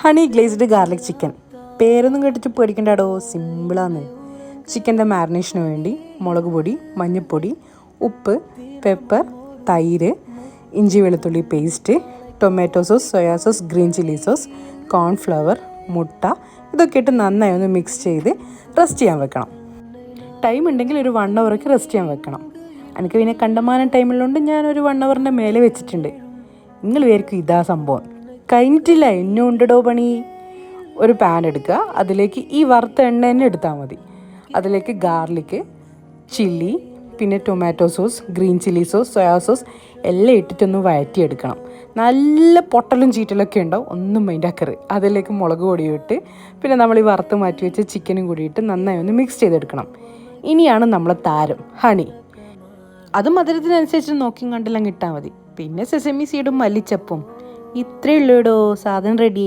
Honey glazed garlic chicken. പേരൊന്നും കേട്ടിട്ട് പേടിക്കണ്ടാടോ, സിമ്പിളാണ്. ചിക്കൻ്റെ മാരിനേഷന് വേണ്ടി മുളക് പൊടി, മഞ്ഞൾപ്പൊടി, ഉപ്പ്, പെപ്പർ, തൈര്, ഇഞ്ചി വെളുത്തുള്ളി paste, tomato sauce, soya sauce, green chilli sauce, cornflour, മുട്ട, ഇതൊക്കെ ഇട്ട് നന്നായി ഒന്ന് മിക്സ് ചെയ്ത് റെസ്റ്റ് ചെയ്യാൻ വെക്കണം. ടൈം ഉണ്ടെങ്കിൽ ഒരു 1 hour റെസ്റ്റ് ചെയ്യാൻ വെക്കണം. എനിക്ക് പിന്നെ കണ്ടമാനം ടൈമുള്ളതുകൊണ്ട് ഞാനൊരു 1 hour മേലെ വെച്ചിട്ടുണ്ട്. നിങ്ങൾ വിചാരിക്കും ഇതാ സംഭവം, കഴിഞ്ഞിട്ടില്ല, ഇന്നും ഉണ്ടോ പണി. ഒരു പാൻ എടുക്കുക, അതിലേക്ക് ഈ വറുത്ത എണ്ണ തന്നെ എടുത്താൽ മതി. അതിലേക്ക് ഗാർലിക്ക്, ചില്ലി, പിന്നെ tomato sauce, green chilli sauce, soya sauce എല്ലാം ഇട്ടിട്ടൊന്ന് വഴറ്റിയെടുക്കണം. നല്ല പൊട്ടലും ചീറ്റലൊക്കെ ഉണ്ടാവും, ഒന്നും മൈൻഡാക്കരുത്. അതിലേക്ക് മുളക് പൊടിയും ഇട്ട് പിന്നെ നമ്മൾ ഈ വറുത്ത് മാറ്റി വെച്ച ചിക്കനും കൂടി ഇട്ട് നന്നായി ഒന്ന് മിക്സ് ചെയ്തെടുക്കണം. ഇനിയാണ് നമ്മളെ താരം ഹണി. അത് മധുരത്തിനനുസരിച്ച് നോക്കിയും കണ്ടെല്ലാം ഇട്ടാൽ മതി. പിന്നെ സെസമി സീഡും മല്ലിച്ചപ്പും. ഇത്രയേ ഉള്ളൂടോ, സാധനം റെഡി.